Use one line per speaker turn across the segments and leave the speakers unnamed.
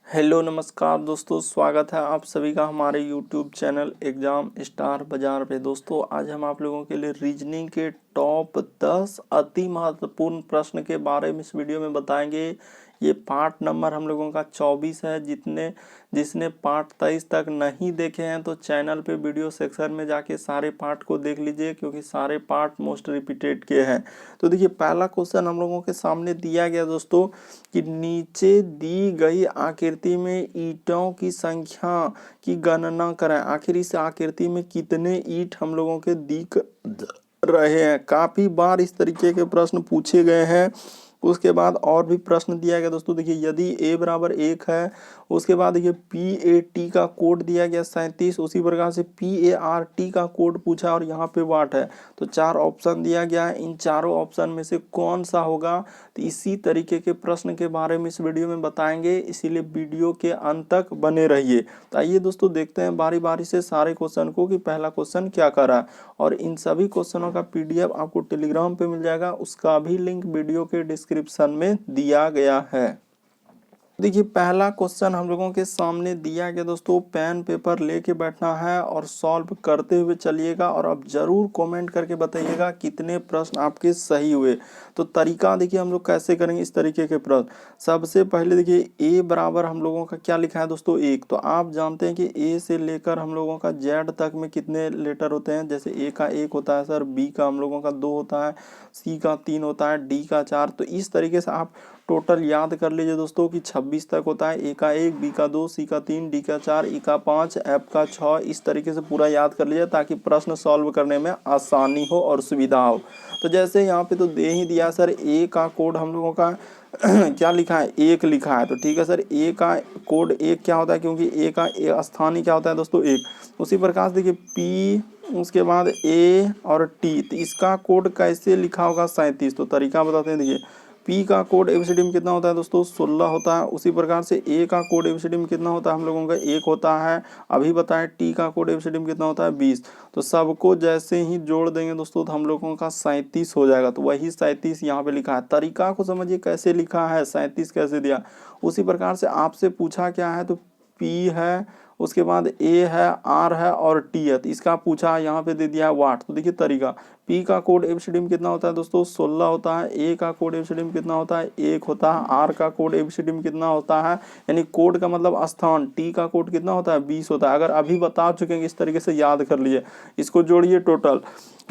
Hello नमस्कार दोस्तों, स्वागत है आप सभी का हमारे यूट्यूब चैनल एग्जाम स्टार बाजार पे। दोस्तों आज हम आप लोगों के लिए रीजनिंग के टॉप 10 अति महत्वपूर्ण प्रश्न के बारे में इस वीडियो में बताएंगे। ये पार्ट नंबर हम लोगों का 24 है। जिसने पार्ट 23 तक नहीं देखे हैं तो चैनल पे वीडियो सेक्शन में जाके सारे पार्ट को देख लीजिए, क्योंकि सारे पार्ट मोस्ट रिपीटेड के हैं। तो देखिए पहला क्वेश्चन हम लोगों के सामने दिया गया दोस्तों कि नीचे दी गई आकृति में ईंटों की संख्या की गणना करें। आखिर इस आकृति में कितने ईंट हम लोगों के दिख रहे हैं। काफी बार इस तरीके के प्रश्न पूछे गए हैं। उसके बाद और भी प्रश्न दिया गया दोस्तों। देखिए यदि a बराबर 1 है, उसके बाद देखिए PAT का कोड दिया गया 37, उसी प्रकार से PART का कोड पूछा और यहाँ पे वाट है। तो 4 ऑप्शन दिया गया है, इन चारों ऑप्शन में से कौन सा होगा। तो इसी तरीके के प्रश्न के बारे में इस वीडियो में बताएंगे, इसीलिए वीडियो के अंत तक बने रहिए। तो आइए दोस्तों देखते हैं बारी बारी से सारे क्वेश्चन को कि पहला क्वेश्चन क्या कर रहा है। और इन सभी क्वेश्चनों का PDF आपको टेलीग्राम पे मिल जाएगा, उसका भी लिंक वीडियो के डिस्क्रिप्शन में दिया गया है। देखिए पहला क्वेश्चन हम लोगों के सामने दिया गया दोस्तों। पेन पेपर लेके बैठना है और सॉल्व करते हुए चलिएगा, और अब जरूर कमेंट करके बताइएगा कितने प्रश्न आपके सही हुए। तो तरीका देखिए हम लोग कैसे करेंगे इस तरीके के प्रश्न। सबसे पहले देखिए a बराबर हम लोगों का क्या लिखा है दोस्तों 1। तो आप जानते हैं कि a से लेकर हम लोगों का z तक में कितने लेटर होते हैं। जैसे a का 1 होता है सर, b का हम लोगों का 2 होता है, c का 3 होता है, d का 4। तो इस तरीके से आप टोटल याद कर लीजिए दोस्तों कि 26 तक होता है। ए का 1, बी का 2, सी का 3, डी का 4, ई का 5, एफ का 6। इस तरीके से पूरा याद कर लीजिए ताकि प्रश्न सॉल्व करने में आसानी हो और सुविधा हो। तो जैसे यहाँ पे तो दे ही दिया सर, ए का कोड हम लोगों का क्या लिखा है 1 लिखा है। तो ठीक है सर, ए का कोड 1 क्या होता है, क्योंकि ए का स्थानीय क्या होता है दोस्तों 1। उसी प्रकार से देखिए पी, उसके बाद ए और टी, तो इसका कोड कैसे लिखा होगा 37। तो तरीका बताते हैं। देखिए पी का कोड एबीसीडी में कितना होता है दोस्तों 16 होता है। उसी प्रकार से ए का कोड एबीसीडी में कितना होता है हम लोगों का 1 होता है। अभी बताएं टी का कोड एबीसीडी में कितना होता है 20। तो सबको जैसे ही जोड़ देंगे दोस्तों तो हम लोगों का 37 हो जाएगा। तो वही 37 यहाँ पे लिखा है। तरीका को समझिए कैसे लिखा है, 37 कैसे दिया। उसी प्रकार से आपसे पूछा क्या है, तो पी है, उसके बाद ए है, आर है और टी है। तो इसका पूछा यहाँ पे दे दिया है वाट। तो देखिए तरीका, पी का कोड एबीसीडी में कितना होता है दोस्तों 16 होता है। ए का कोड एबीसीडी में कितना होता है 1 होता है। आर का कोड एबीसीडी में कितना होता है, यानी कोड का मतलब स्थान। टी का कोड कितना होता है 20 होता है। अगर अभी बता चुके हैं इस तरीके से याद कर लीजिए। इसको जोड़िए टोटल,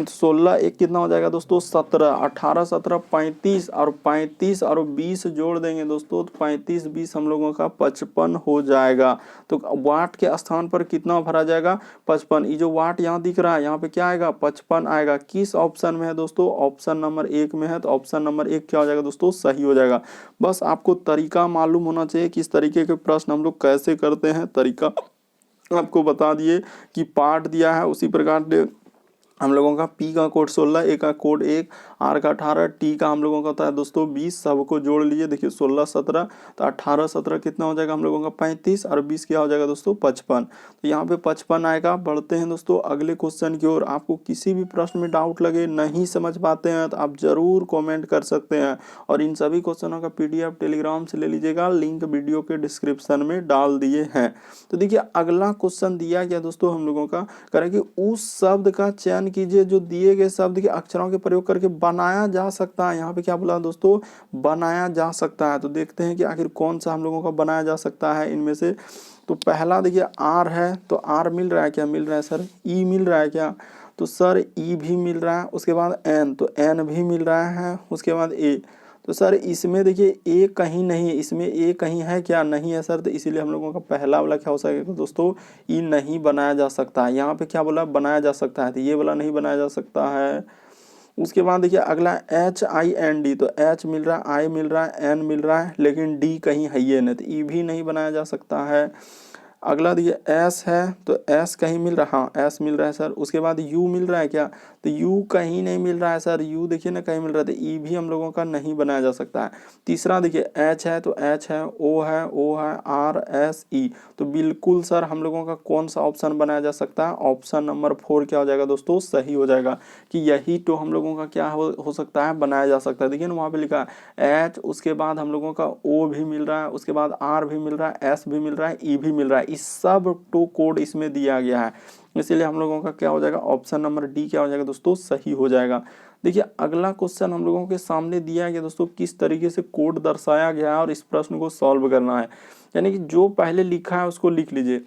16 एक कितना हो जाएगा दोस्तों 17, 18 17 35, और 35 और 20 जोड़ देंगे दोस्तों तो 35 20 हम लोगों का 55 हो जाएगा। तो वाट के स्थान पर कितना भरा जाएगा 55। ये जो वाट यहाँ दिख रहा है यहाँ पे क्या आएगा 55 आएगा। किस ऑप्शन में है दोस्तों, ऑप्शन नंबर 1 में है। तो ऑप्शन नंबर 1 क्या हो जाएगा दोस्तों सही हो जाएगा। बस आपको तरीका मालूम होना चाहिए किस तरीके के प्रश्न हम लोग कैसे करते हैं। तरीका आपको बता दिए कि पार्ट दिया है, उसी प्रकार हम लोगों का पी का कोड 16, ए का कोड 1, आर का 18, टी का हम लोगों का होता है दोस्तों 20। सबको जोड़ लीजिए। देखिए 16 17, तो 18 17 कितना हो जाएगा हम लोगों का 35, और 20 क्या हो जाएगा दोस्तों 55। तो यहाँ पे 55 आएगा। बढ़ते हैं दोस्तों अगले क्वेश्चन की ओर। आपको किसी भी प्रश्न में डाउट लगे, नहीं समझ पाते हैं, तो आप जरूर कॉमेंट कर सकते हैं। और इन सभी क्वेश्चनों का PDF टेलीग्राम से ले लीजिएगा, लिंक वीडियो के डिस्क्रिप्शन में डाल दिए हैं। तो देखिए अगला क्वेश्चन दिया गया दोस्तों हम लोगों का, करें कि उस शब्द का चयन कीजिए जो दिए गए शब्द के अक्षरों के प्रयोग करके बनाया जा सकता है। यहाँ पे क्या बोला दोस्तों बनाया जा सकता है। तो देखते हैं कि आखिर कौन सा हम लोगों का बनाया जा सकता है इनमें से। तो पहला देखिए आर है, तो आर मिल रहा है क्या, मिल रहा है सर। ई मिल रहा है क्या, तो सर ई भी मिल रहा है। उसके बाद एन, तो एन भी मिल रहा है। उसके बाद ए, तो सर इसमें देखिए ए कहीं नहीं है, इसमें ए कहीं है क्या, नहीं है सर। तो इसीलिए हम लोगों का पहला वाला क्या हो सकेगा दोस्तों ई नहीं बनाया जा सकता है। यहाँ पे क्या बोला बनाया जा सकता है, तो ये वाला नहीं बनाया जा सकता है। उसके बाद देखिए अगला HIND, तो H मिल रहा है, I मिल रहा है, N मिल रहा है, लेकिन D कहीं है ये नहीं, तो E भी नहीं बनाया जा सकता है। अगला देखिए S है, तो S कहीं मिल रहा, हाँ S मिल रहा है सर। उसके बाद U मिल रहा है क्या, तो यू कहीं नहीं मिल रहा है सर, यू देखिए ना कहीं मिल रहा है, तो ई भी हम लोगों का नहीं बनाया जा सकता है। तीसरा देखिए एच है तो एच है, ओ है, आर एस ई, तो बिल्कुल सर हम लोगों का कौन सा ऑप्शन बनाया जा सकता है, ऑप्शन नंबर 4 क्या हो जाएगा दोस्तों, सही हो जाएगा कि यही तो हम लोगों का क्या हो सकता है, बनाया जा सकता है। देखिए ना वहाँ पे लिखा है एच, उसके बाद हम लोगों का ओ भी मिल रहा है, उसके बाद आर भी मिल रहा है, एस भी मिल रहा है, ई भी मिल रहा है, इस सब तो कोड इसमें दिया गया है, इसीलिए हम लोगों का क्या हो जाएगा, ऑप्शन नंबर डी क्या हो जाएगा दोस्तों, सही हो जाएगा। देखिए अगला क्वेश्चन हम लोगों के सामने दिया गया दोस्तों, किस तरीके से कोड दर्शाया गया है और इस प्रश्न को सॉल्व करना है। यानी कि जो पहले लिखा है उसको लिख लीजिए।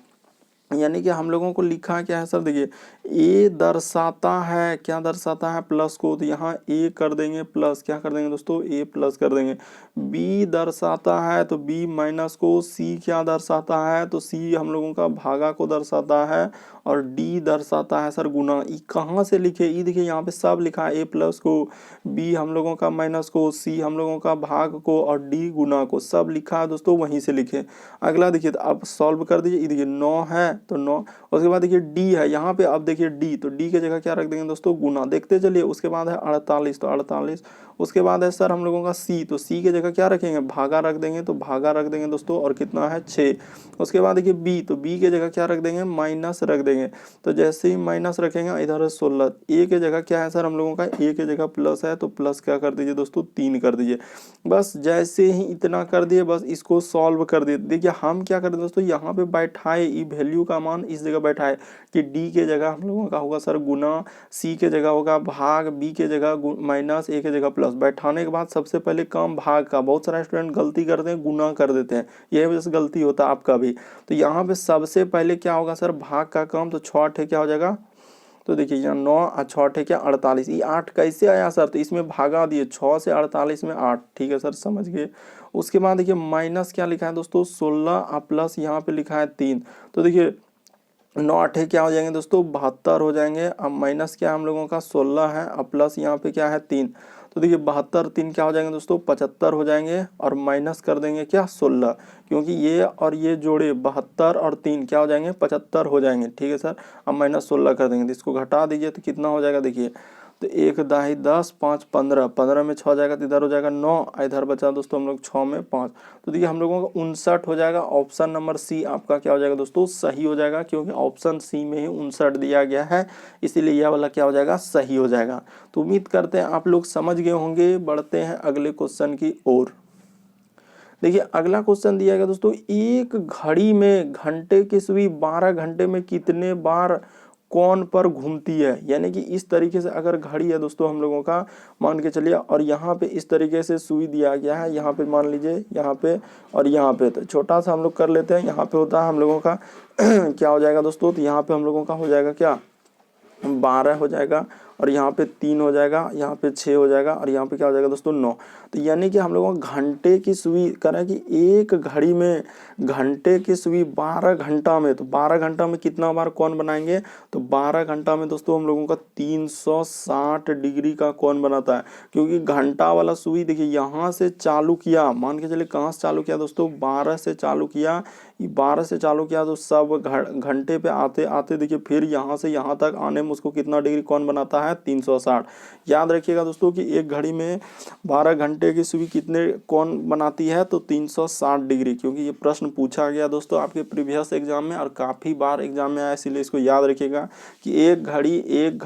यानी कि हम लोगों को लिखा क्या है सर, देखिए ए दर्शाता है, क्या दर्शाता है, प्लस को, तो यहाँ ए कर देंगे प्लस, क्या कर देंगे दोस्तों, ए प्लस कर देंगे। बी दर्शाता है तो बी माइनस को, सी क्या दर्शाता है, तो सी हम लोगों का भागा को दर्शाता है, और डी दर्शाता है सर गुना। ई कहाँ से लिखे, ई देखिए यहाँ पे सब लिखा है, ए प्लस को, बी हम लोगों का माइनस को, सी हम लोगों का भाग को, और डी गुना को, सब लिखा है दोस्तों, वहीं से लिखे। अगला देखिए, तो अब सॉल्व कर दीजिए, देखिए 9 है तो 9, उसके बाद देखिए डी है यहाँ पे, अब देखिए डी, तो डी की जगह क्या रख देंगे दोस्तों, गुना, देखते चलिए। उसके बाद है 48 तो 48, उसके बाद है सर हम लोगों का सी, तो सी की जगह क्या रखेंगे, भागा रख देंगे, तो भागा रख देंगे दोस्तों, और कितना है 6। उसके बाद देखिए बी, तो बी की जगह क्या रख देंगे, माइनस रख देंगे, तो जैसे ही माइनस रखेंगे इधर है 16। ए की जगह क्या है सर हम लोगों का, ए की जगह प्लस है, तो प्लस क्या कर दीजिए दोस्तों, 3 कर दीजिए। बस जैसे ही इतना कर दिए, बस इसको सॉल्व कर दिए। देखिए हम क्या करें दोस्तों, यहाँ पे बैठाए ई वैल्यू का मान इस जगह बैठाए कि डी के जगह हम लोगों का होगा सर गुना, सी के जगह होगा भाग, बी के जगह माइनस, ए के जगह प्लस। बैठाने के बाद सबसे पहले काम भाग का, बहुत सारे स्टूडेंट गलती करते हैं, गुना कर देते हैं, यही वजह से गलती होता है आपका भी। तो यहाँ पे सबसे पहले क्या होगा सर, भाग का काम, तो 6 क्या हो जाएगा, तो देखिए यहाँ 9 और 6 क्या 48, ये 8 कैसे आया सर, तो इसमें भागा दिए, 6 से 48 में 8, ठीक है सर समझ गए। उसके बाद देखिए माइनस क्या लिखा है दोस्तों 16 और प्लस यहाँ पे लिखा है 3, तो देखिए 9 8 क्या हो जाएंगे दोस्तों 72 हो जाएंगे। अब माइनस क्या हम लोगों का 16 है, और प्लस यहाँ पे क्या है 3, तो देखिए 72 3 क्या हो जाएंगे दोस्तों 75 हो जाएंगे, और माइनस कर देंगे क्या 16, क्योंकि ये और ये जोड़े 72 और 3 क्या हो जाएंगे 75 हो जाएंगे, ठीक है सर। अब माइनस 16 कर देंगे, तो इसको घटा दीजिए तो कितना हो जाएगा, देखिए तो 1 दाही 10 5 15, 15 में 6 जाएगा तो इधर हो जाएगा 9, इधर बचा दोस्तों हम लोग 6 में 5, तो देखिए हम लोगों का 59 हो जाएगा। ऑप्शन नंबर सी आपका क्या हो जाएगा दोस्तों, सही हो जाएगा, क्योंकि ऑप्शन सी में ही 59 दिया गया है, इसीलिए यह वाला क्या हो जाएगा, सही हो जाएगा। तो उम्मीद करते हैं आप लोग समझ गए होंगे। बढ़ते हैं अगले क्वेश्चन की ओर। देखिए अगला क्वेश्चन दिया गया दोस्तों, एक घड़ी में घंटे की सुई 12 घंटे में कितने बार कोण पर घूमती है। यानी कि इस तरीके से अगर घड़ी है दोस्तों हम लोगों का, मान के चलिए, और यहाँ पे इस तरीके से सुई दिया गया है, यहाँ पे मान लीजिए यहाँ पे और यहाँ पे, तो छोटा सा हम लोग कर लेते हैं। यहाँ पे होता है हम लोगों का क्या हो जाएगा दोस्तों, तो यहाँ पे हम लोगों का हो जाएगा क्या 12 हो जाएगा, और यहाँ पे 3 हो जाएगा, यहाँ पे 6 हो जाएगा, और यहाँ पे क्या हो जाएगा दोस्तों 9। तो यानी कि हम लोगों को घंटे की सुई करें कि एक घड़ी में घंटे की सुई 12 घंटा में, तो 12 घंटा में कितना बार कोण बनाएंगे, तो 12 घंटा में दोस्तों हम लोगों का 360 डिग्री का कोण बनाता है। क्योंकि घंटा वाला सुई देखिए यहाँ से चालू किया, मान के चलिए कहाँ से चालू किया दोस्तों 12 से चालू किया, 12 से चालू किया, तो सब घंटे पे आते आते देखिए फिर यहाँ से यहाँ तक आने में उसको कितना डिग्री कोण बनाता है 360। याद रखिएगा दोस्तों कि एक घड़ी में 12 घंटे की सुई कितने कोण बनाती है, तो 360 डिग्री। क्योंकि ये प्रश्न पूछा गया दोस्तों आपके प्रीवियस एग्जाम में, और काफ़ी बार एग्जाम में आया, इसीलिए इसको याद रखिएगा कि एक घड़ी एक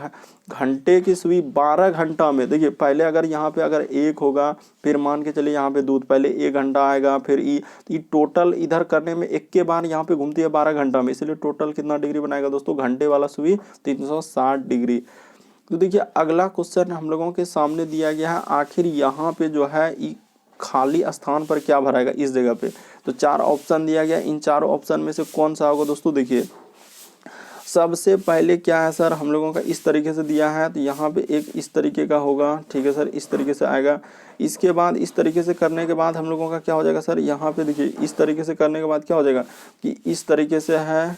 घंटे की सुई 12 घंटा में। देखिए पहले अगर यहाँ पे अगर 1 होगा, फिर मान के चलिए यहाँ पे दूध, पहले 1 घंटा आएगा, फिर ई टोटल इधर करने में 1 के बार यहाँ पे घूमती है 12 घंटा में, इसलिए टोटल कितना डिग्री बनाएगा दोस्तों घंटे वाला सुई 360 डिग्री। तो देखिए अगला क्वेश्चन हम लोगों के सामने दिया गया है, आखिर यहाँ पे जो है खाली स्थान पर क्या भराएगा इस जगह पे। तो 4 ऑप्शन दिया गया, इन चारों ऑप्शन में से कौन सा होगा दोस्तों। देखिए सबसे पहले क्या है सर हम लोगों का इस तरीके से दिया है, तो यहाँ पे एक इस तरीके का होगा, ठीक है सर, इस तरीके से आएगा। इसके बाद इस तरीके से करने के बाद हम लोगों का क्या हो जाएगा सर, यहाँ पे देखिए इस तरीके से करने के बाद क्या हो जाएगा कि इस तरीके से है,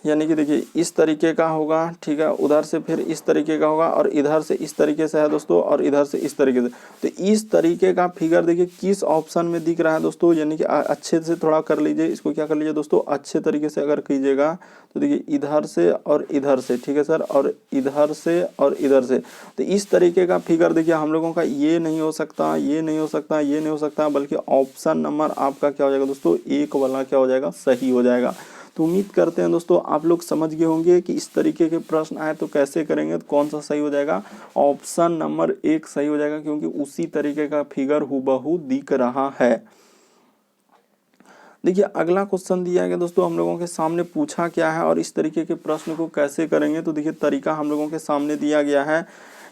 यानी कि देखिए इस तरीके का होगा, ठीक है, उधर से फिर इस तरीके का होगा और इधर से इस तरीके से है दोस्तों, और इधर से इस तरीके से। तो इस तरीके का फिगर देखिए किस ऑप्शन में दिख रहा है दोस्तों, यानी कि अच्छे से थोड़ा कर लीजिए इसको, क्या कर लीजिए दोस्तों, अच्छे तरीके से अगर कीजिएगा तो देखिए इधर से और इधर से, ठीक है सर, और इधर से और इधर से। तो इस तरीके का फिगर देखिए हम लोगों का ये नहीं हो सकता, ये नहीं हो सकता, ये नहीं हो सकता, बल्कि ऑप्शन नंबर आपका क्या हो जाएगा दोस्तों, एक वाला क्या हो जाएगा, सही हो जाएगा। तो उम्मीद करते हैं दोस्तों आप लोग समझ गए होंगे कि इस तरीके के प्रश्न आए तो कैसे करेंगे, तो कौन सा सही हो जाएगा, ऑप्शन नंबर 1 सही हो जाएगा, क्योंकि उसी तरीके का फिगर हूबहू दिख रहा है। देखिए अगला क्वेश्चन दिया गया दोस्तों हम लोगों के सामने, पूछा क्या है और इस तरीके के प्रश्न को कैसे करेंगे। तो देखिए तरीका हम लोगों के सामने दिया गया है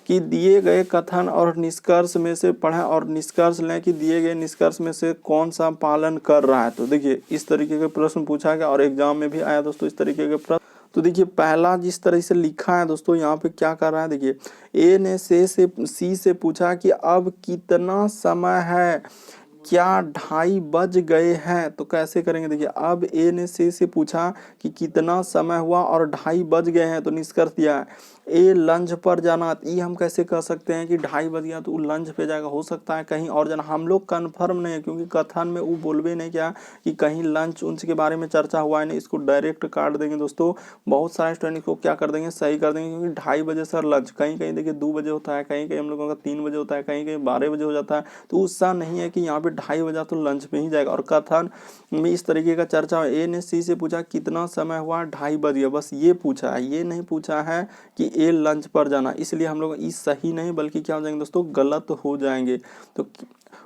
कि दिए गए कथन और निष्कर्ष में से पढ़ें और निष्कर्ष लें कि दिए गए निष्कर्ष में से कौन सा पालन कर रहा है। तो देखिए इस तरीके के प्रश्न पूछा गया और एग्जाम में भी आया दोस्तों इस तरीके के प्रश्न। तो देखिए पहला जिस तरह से लिखा है दोस्तों यहाँ पे क्या कर रहा है, देखिए ए ने सी से पूछा कि अब कितना समय है, क्या 2:30 बज गए हैं। तो कैसे करेंगे, देखिए अब ए ने से पूछा कि कितना समय हुआ और 2:30 बज गए हैं, तो निष्कर्ष दिया है ए लंच पर जाना। ये हम कैसे कह सकते हैं कि 2:30 बज गया तो वो लंच पे जाएगा, हो सकता है कहीं और जाना, हम लोग कन्फर्म नहीं है क्योंकि कथन में वो बोलबे नहीं क्या कि कहीं लंच उंच के बारे में चर्चा हुआ है नहीं, इसको डायरेक्ट काट देंगे दोस्तों। बहुत सारे स्टूडेंट इसको क्या कर देंगे, सही कर देंगे, क्योंकि 2:30 बजे सर लंच, कहीं कहीं देखिए 2 बजे होता है, कहीं कहीं हम लोगों का 3 बजे होता है, कहीं कहीं 12 बजे हो जाता है। तो उससा नहीं है कि यहाँ पे 2:30 बजा तो लंच पे ही जाएगा। और कथन में इस तरीके का चर्चा, ए ने सी से पूछा कितना समय हुआ, 2:30 बज गया, बस ये पूछा है, ये नहीं पूछा है कि ए लंच पर जाना, इसलिए हम लोग इस सही नहीं बल्कि क्या हो जाएंगे दोस्तों, गलत हो जाएंगे। तो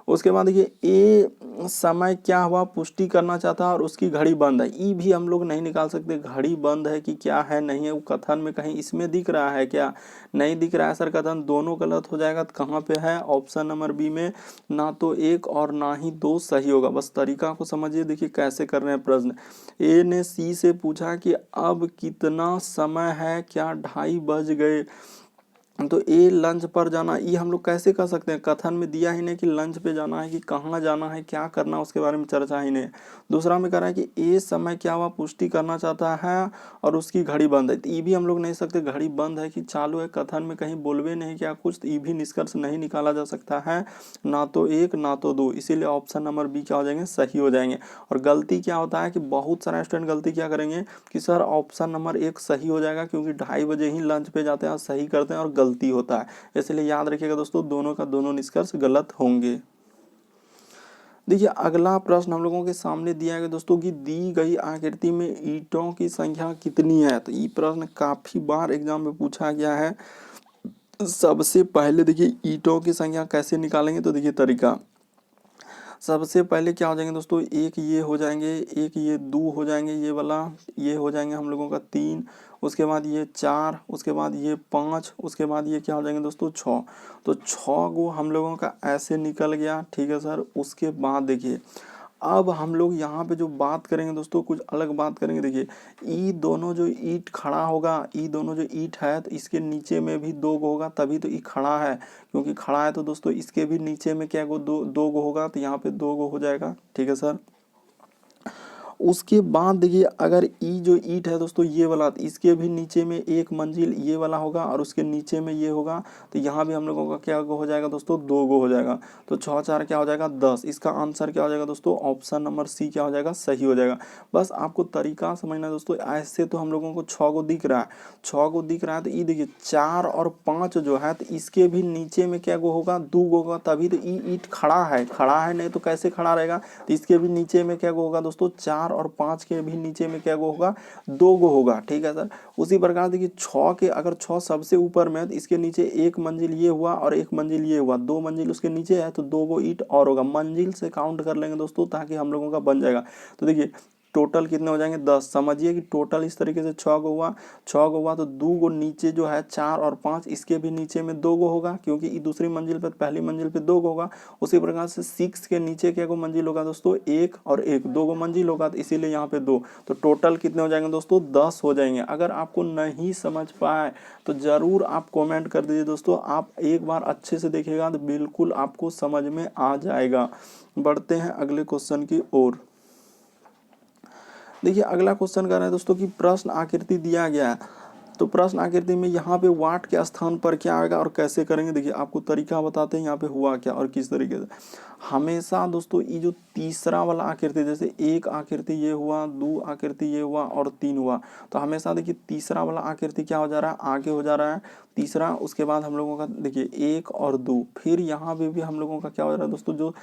उसके बाद देखिए ए समय क्या हुआ पुष्टि करना चाहता है और उसकी घड़ी बंद है, ई भी हम लोग नहीं निकाल सकते, घड़ी बंद है कि क्या है नहीं है, वो कथन में कहीं इसमें दिख रहा है क्या, नहीं दिख रहा है सर, कथन दोनों गलत हो जाएगा। तो कहाँ पे है, ऑप्शन नंबर बी में, ना तो 1 और ना ही 2 सही होगा। बस तरीका को समझिए, देखिए कैसे कर रहे हैं प्रश्न। ए ने सी से पूछा कि अब कितना समय है, क्या 2:30 बज गए, तो ए लंच पर जाना, ये हम लोग कैसे कर सकते हैं, कथन में दिया ही नहीं कि लंच पे जाना है कि कहाँ जाना है, क्या करना उसके बारे में चर्चा ही नहीं। दूसरा में कह रहा है कि ए समय क्या हुआ पुष्टि करना चाहता है और उसकी घड़ी बंद है, तो ये भी हम लोग नहीं सकते, घड़ी बंद है कि चालू है, कथन में कहीं बोलवे नहीं क्या कुछ, तो ये भी निष्कर्ष नहीं निकाला जा सकता है, ना तो 1 ना तो 2, इसीलिए ऑप्शन नंबर बी क्या हो जाएंगे, सही हो जाएंगे। और गलती क्या होता है कि बहुत सारे स्टूडेंट गलती क्या करेंगे कि सर ऑप्शन नंबर 1 सही हो जाएगा क्योंकि 2:30 बजे ही लंच पे जाते हैं और सही करते हैं, और गलती होता है, इसलिए याद रखिएगा दोस्तों दोनों का दोनों निष्कर्ष गलत होंगे। देखिए अगला प्रश्न हम लोगों के सामने दिया गया दोस्तों कि दी गई आकृति में ईंटों की संख्या कितनी है। तो ये प्रश्न काफी बार एग्जाम में पूछा गया है। सबसे पहले देखिए ईंटों की संख्या कैसे निकालेंगे, तो देखिए तरीका, सबसे पहले क्या हो जाएंगे दोस्तों, एक ये हो जाएंगे, एक ये 2 हो जाएंगे, ये वाला ये हो जाएंगे हम लोगों का 3, उसके बाद ये 4, उसके बाद ये 5, उसके बाद ये क्या हो जाएंगे दोस्तों 6। तो 6 को हम लोगों का ऐसे निकल गया, ठीक है सर। उसके बाद देखिए अब हम लोग यहाँ पे जो बात करेंगे दोस्तों कुछ अलग बात करेंगे। देखिए ई दोनों जो ईंट खड़ा होगा, ई दोनों जो ईंट है तो इसके नीचे में भी 2 गो होगा, तभी तो ई खड़ा है, क्योंकि खड़ा है तो दोस्तों इसके भी नीचे में क्या गो 2 गो होगा, तो यहाँ पे 2 गो हो जाएगा, ठीक है सर। उसके बाद देखिए अगर ई जो ईंट है दोस्तों ये वाला, तो इसके भी नीचे में एक मंजिल ये वाला होगा और उसके नीचे में ये होगा, तो यहाँ भी हम लोगों का क्या हो जाएगा दोस्तों 2 गो हो जाएगा। तो 6 4 क्या हो जाएगा 10, इसका आंसर क्या हो जाएगा दोस्तों, ऑप्शन नंबर सी क्या हो जाएगा, सही हो जाएगा। बस आपको तरीका समझना है दोस्तों। ऐसे तो हम लोगों को 6 गो दिख रहा है, 6 गो दिख रहा है, तो ये देखिए 4 और 5 जो है तो इसके भी नीचे में क्या गो होगा 2 गो होगा, तभी तो ई ईंट खड़ा है, खड़ा है नहीं तो कैसे खड़ा रहेगा, तो इसके भी नीचे में क्या गो होगा दोस्तों 4 और 5 के भी नीचे में क्या गो होगा 2 गो होगा, ठीक है सर। उसी प्रकार देखिए 6 के अगर 6 सबसे ऊपर में है तो इसके नीचे एक मंजिल ये हुआ और एक मंजिल ये हुआ, 2 मंजिल उसके नीचे है तो 2 गो ईंट और होगा, मंजिल से काउंट कर लेंगे दोस्तों ताकि हम लोगों का बन जाएगा। तो देखिए टोटल कितने हो जाएंगे 10, समझिए कि टोटल इस तरीके से 6 गो हुआ, 6 गो हुआ तो 2 गो नीचे जो है 4 और 5 इसके भी नीचे में 2 गो होगा, क्योंकि दूसरी मंजिल पे पहली मंजिल पे 2 गो होगा। उसी प्रकार से 6 के नीचे क्या गो मंजिल होगा दोस्तों 1 और 1, 2 गो मंजिल होगा, तो इसीलिए यहाँ पे 2, तो टोटल कितने हो जाएंगे दोस्तों 10 हो जाएंगे। अगर आपको नहीं समझ पाए तो जरूर आप कमेंट कर दीजिए दोस्तों, आप एक बार अच्छे से देखिएगा तो बिल्कुल आपको समझ में आ जाएगा। बढ़ते हैं अगले क्वेश्चन की ओर। देखिए अगला क्वेश्चन कर रहे हैं दोस्तों कि प्रश्न आकृति दिया गया है, तो प्रश्न आकृति में यहाँ पे वाट के स्थान पर क्या आएगा और कैसे करेंगे। देखिए आपको तरीका बताते हैं यहाँ पे हुआ क्या और किस तरीके से। हमेशा दोस्तों ये जो तीसरा वाला आकृति, जैसे एक आकृति ये हुआ, दो आकृति ये हुआ और तीन हुआ, तो हमेशा देखिए तीसरा वाला आकृति क्या हो जा रहा है, आगे हो जा रहा है तीसरा। उसके बाद हम लोगों का देखिए एक और दो, फिर यहाँ पे भी हम लोगों का क्या हो जा रहा है दोस्तों, जो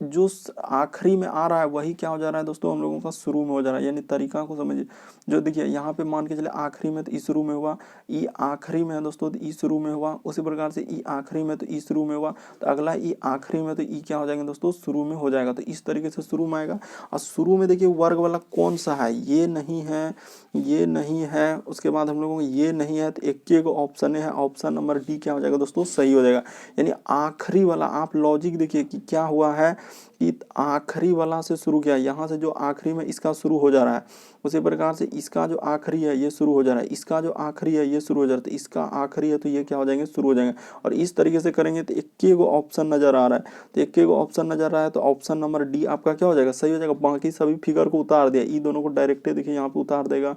जो आखिरी में आ रहा है वही क्या हो जा रहा है दोस्तों, हम लोगों का शुरू में हो जा रहा है। यानी तरीका को समझिए, जो देखिए यहाँ पे मान के चले आखिरी में तो ई शुरू में हुआ, ई आखिरी में है दोस्तों तो ई शुरू में हुआ, उसी प्रकार से ई आखिरी में तो ई शुरू में हुआ, तो अगला ई आखिरी में तो ई क्या हो जाएगा दोस्तों, शुरू में हो जाएगा। तो इस तरीके से शुरू में आएगा। और शुरू में देखिए वर्ग वाला कौन सा है, ये नहीं है, ये नहीं है, उसके बाद हम लोगों को ये नहीं है, तो एक ऑप्शन है, ऑप्शन नंबर डी क्या हो जाएगा दोस्तों, सही हो जाएगा। यानी आखिरी वाला, आप लॉजिक देखिए कि क्या हुआ है कि आखिरी वाला से शुरू किया, यहाँ से जो आखिरी में इसका शुरू हो जा रहा है, उसी प्रकार से इसका जो आखिरी है ये शुरू हो जा रहा है, इसका जो आखिरी है ये शुरू हो जा रहा है, तो इसका आखिरी है तो ये क्या हो जाएंगे, शुरू हो जाएंगे। और इस तरीके से करेंगे तो एक ऑप्शन नजर आ रहा है, तो एक ऑप्शन नजर आ रहा है, तो ऑप्शन नंबर डी आपका क्या हो जाएगा, सही हो जाएगा। बाकी सभी फिगर को उतार दिया, ई दोनों को डायरेक्ट देखिए यहाँ पे उतार देगा,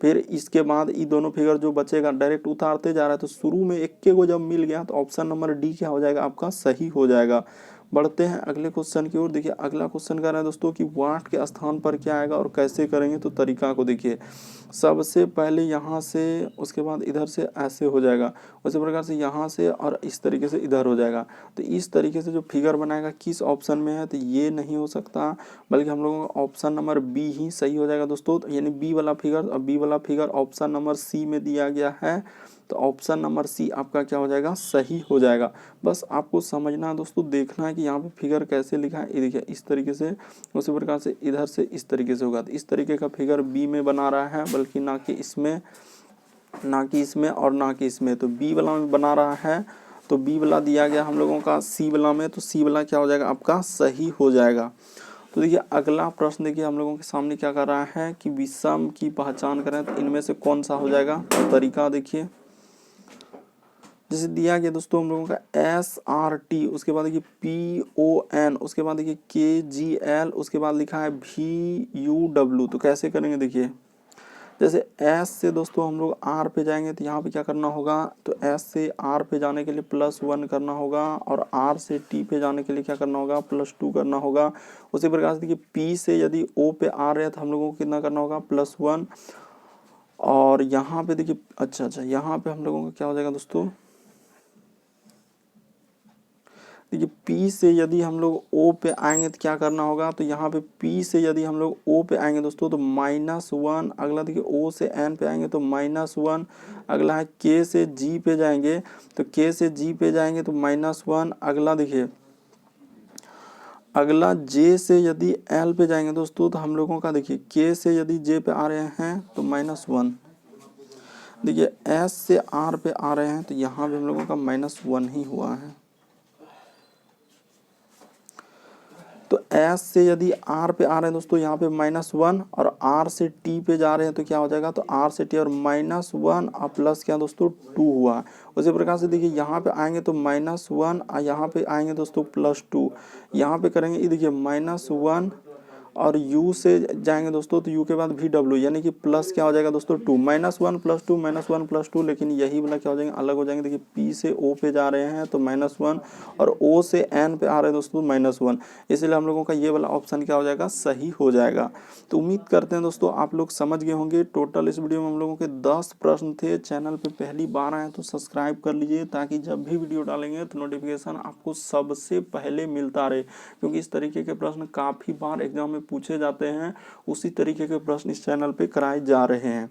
फिर इसके बाद ई दोनों फिगर जो बचेगा डायरेक्ट उतारते जा रहा है, तो शुरू में एक को जब मिल गया तो ऑप्शन नंबर डी क्या हो जाएगा, आपका सही हो जाएगा। बढ़ते हैं अगले क्वेश्चन की ओर। देखिए अगला क्वेश्चन कर रहा है दोस्तों कि वाट के स्थान पर क्या आएगा और कैसे करेंगे, तो तरीका को देखिए। सबसे पहले यहाँ से, उसके बाद इधर से ऐसे हो जाएगा, उसी प्रकार से यहाँ से और इस तरीके से इधर हो जाएगा। तो इस तरीके से जो फिगर बनाएगा किस ऑप्शन में है, तो ये नहीं हो सकता, बल्कि हम लोगों का ऑप्शन नंबर बी ही सही हो जाएगा दोस्तों। यानी बी वाला फिगर ऑप्शन नंबर सी में दिया गया है, तो ऑप्शन नंबर सी आपका क्या हो जाएगा, सही हो जाएगा। बस आपको समझना है दोस्तों, देखना है कि यहाँ पे फिगर कैसे लिखा है। ये देखिए इस तरीके से, उसी प्रकार से इधर से इस तरीके से होगा। तो इस तरीके का फिगर बी में बना रहा है, बल्कि ना कि इसमें और ना कि इसमें, तो बी वाला में बना रहा है। तो बी वाला दिया गया हम लोगों का सी वाला में, तो सी वाला क्या हो जाएगा, आपका सही हो जाएगा। तो देखिए अगला प्रश्न देखिए हम लोगों के सामने क्या कर रहा है कि विषम की पहचान करें, तो इनमें से कौन सा हो जाएगा। तो तरीका देखिए, जैसे दिया गया दोस्तों हम लोगों का SRT, उसके बाद देखिए PON, उसके बाद देखिए KGL, उसके बाद लिखा है VUW। तो कैसे करेंगे देखिए, जैसे S से दोस्तों हम लोग R पे जाएंगे, तो यहाँ पे क्या करना होगा, तो S से R पे जाने के लिए +1 करना होगा, और R से T पे जाने के लिए क्या करना होगा, +2 करना होगा। उसी प्रकार से देखिए P से यदि O पे आ रहे हैं तो हम लोगों को कितना करना होगा, +1। और यहाँ पे देखिए अच्छा यहाँ पे हम लोगों का क्या हो जाएगा दोस्तों, देखिए P से यदि हम लोग O पे आएंगे तो क्या करना होगा, तो यहाँ पे P से यदि हम लोग O पे आएंगे दोस्तों तो -1। अगला देखिए O से N पे आएंगे तो -1। अगला है K से G पे जाएंगे, तो K से G पे जाएंगे तो -1। अगला देखिए, अगला J से यदि L पे जाएंगे दोस्तों, तो हम लोगों का देखिए K से यदि J पे आ रहे हैं तो -1। देखिए S से R पे आ रहे हैं तो यहाँ पे हम लोगों का -1 ही हुआ है। तो S से यदि R पे आ रहे हैं दोस्तों यहाँ पे -1, और R से T पे जा रहे हैं तो क्या हो जाएगा, तो R से T और -1 और प्लस क्या दोस्तों 2 हुआ। उसी प्रकार से देखिए यहाँ पे आएंगे तो -1 और यहाँ पे आएंगे दोस्तों +2। यहाँ पे करेंगे ये देखिए -1 और U से जाएंगे दोस्तों तो U के बाद VW, यानी कि प्लस क्या हो जाएगा दोस्तों 2, -1 + 2, लेकिन यही वाला क्या हो जाएंगे, अलग हो जाएंगे। देखिए P से O पे जा रहे हैं तो -1, और O से N पे आ रहे हैं दोस्तों -1, इसलिए हम लोगों का ये वाला ऑप्शन क्या हो जाएगा, सही हो जाएगा। तो उम्मीद करते हैं दोस्तों आप लोग समझ गए होंगे। टोटल इस वीडियो में हम लोगों के 10 प्रश्न थे। चैनल पे पहली बार आए तो सब्सक्राइब कर लीजिए, ताकि जब भी वीडियो डालेंगे तो नोटिफिकेशन आपको सबसे पहले मिलता रहे, क्योंकि इस तरीके के प्रश्न काफ़ी बार एग्जाम में पूछे जाते हैं। उसी तरीके के प्रश्न इस चैनल पे कराए जा रहे हैं।